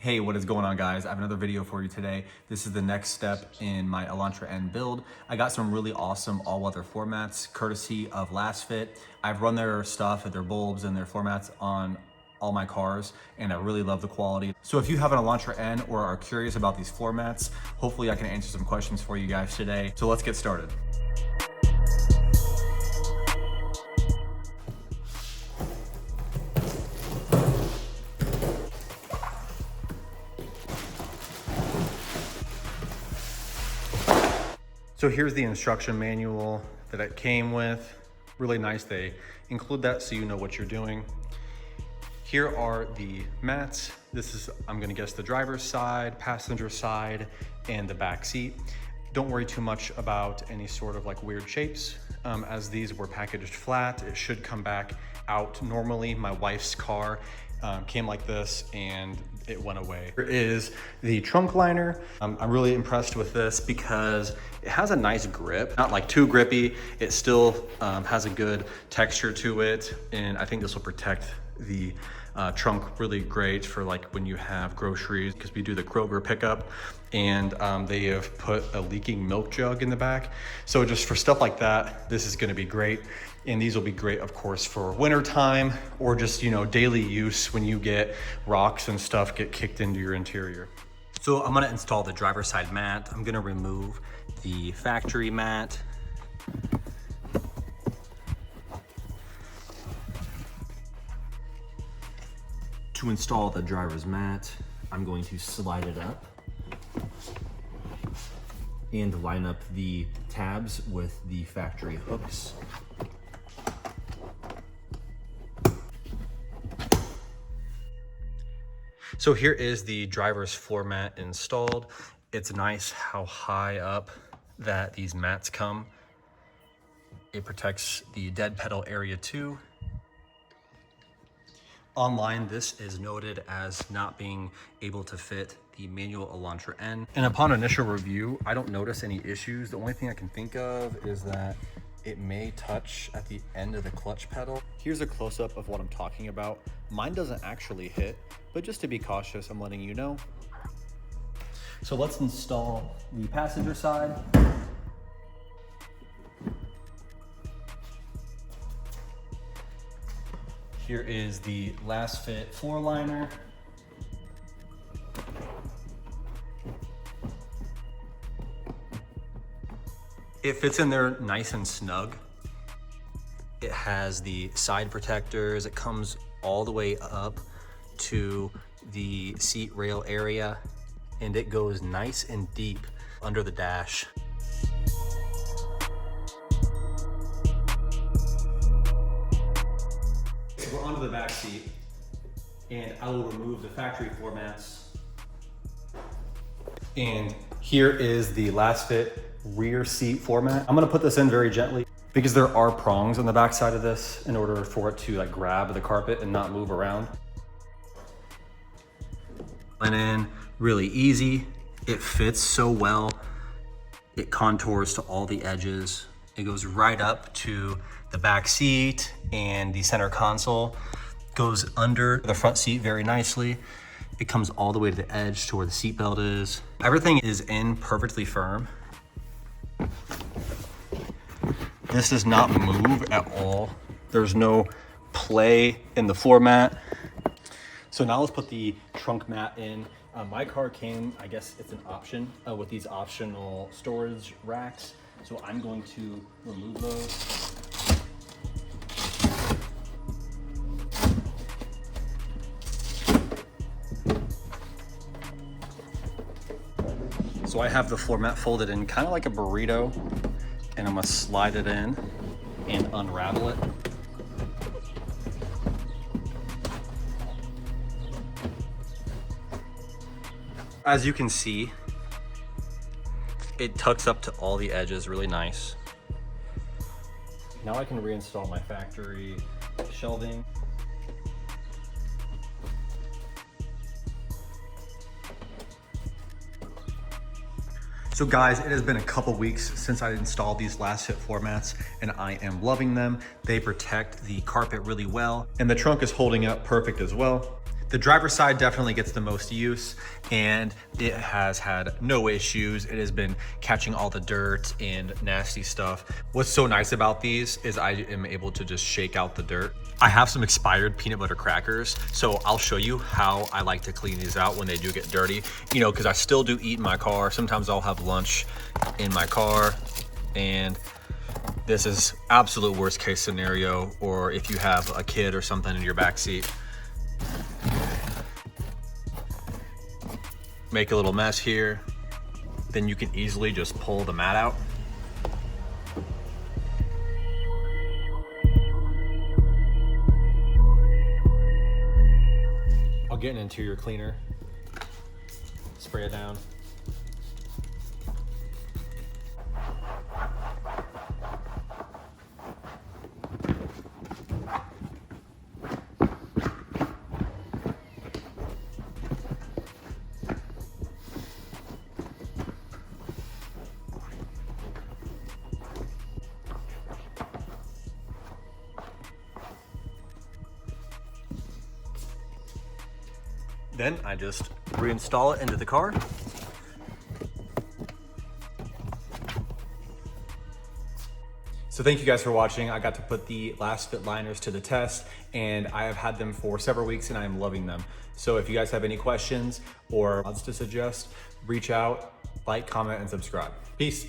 Hey, what is going on, guys? I have another video for you today. This is the next step in my Elantra N build. I got some really awesome all-weather floor mats courtesy of Lasfits. I've run their stuff, their bulbs and their floor mats on all my cars, and I really love the quality. So if you have an Elantra N or are curious about these floor mats, hopefully I can answer some questions for you guys today. So let's get started. So here's the instruction manual that it came with. Really nice, they include that so you know what you're doing. Here are the mats. This is, I'm gonna guess, the driver's side, passenger side, and the back seat. Don't worry too much about any sort of like weird shapes. As these were packaged flat, it should come back out normally. My wife's car came like this and it went away. Here is the trunk liner. I'm really impressed with this because it has a nice grip, not like too grippy. It still has a good texture to it. And I think this will protect the trunk really great for like when you have groceries, because we do the Kroger pickup and they have put a leaking milk jug in the back. So just for stuff like that, this is gonna be great. And these will be great, of course, for winter time or just, you know, daily use when you get rocks and stuff get kicked into your interior. So I'm gonna install the driver's side mat. I'm gonna remove the factory mat. To install the driver's mat, I'm going to slide it up and line up the tabs with the factory hooks. So here is the driver's floor mat installed. It's nice how high up that these mats come. It protects the dead pedal area too. Online, this is noted as not being able to fit the manual Elantra N. And upon initial review, I don't notice any issues. The only thing I can think of is that it may touch at the end of the clutch pedal. Here's a close-up of what I'm talking about. Mine doesn't actually hit, but just to be cautious, I'm letting you know. So let's install the passenger side. Here is the Lasfits floor liner. It fits in there nice and snug. It has the side protectors. It comes all the way up to the seat rail area, and it goes nice and deep under the dash. So we're onto the back seat, and I will remove the factory floor mats. And here is the Lasfits rear seat floor mat. I'm gonna put this in very gently because there are prongs on the back side of this in order for it to like grab the carpet and not move around. And in really easy. It fits so well. It contours to all the edges. It goes right up to the back seat and the center console. Goes under the front seat very nicely. It comes all the way to the edge to where the seat belt is. Everything is in perfectly firm. This does not move at all. There's no play in the floor mat. So now let's put the trunk mat in. My car came, I guess it's an option with these optional storage racks. So I'm going to remove those. So I have the floor mat folded in kind of like a burrito, and I'm gonna slide it in and unravel it. As you can see, it tucks up to all the edges really nice. Now I can reinstall my factory shelving. So guys, it has been a couple weeks since I installed these Lasfits floor mats, and I am loving them. They protect the carpet really well, and the trunk is holding up perfect as well. The driver's side definitely gets the most use, and it has had no issues. It has been catching all the dirt and nasty stuff. What's so nice about these is I am able to just shake out the dirt. I have some expired peanut butter crackers, so I'll show you how I like to clean these out when they do get dirty. You know, because I still do eat in my car. Sometimes I'll have lunch in my car, and this is absolute worst case scenario, or if you have a kid or something in your back seat. Make a little mess here, then you can easily just pull the mat out. I'll get an interior cleaner, spray it down. Then I just reinstall it into the car. So thank you guys for watching. I got to put the Lasfits liners to the test, and I have had them for several weeks and I am loving them. So if you guys have any questions or mods to suggest, reach out, like, comment, and subscribe. Peace.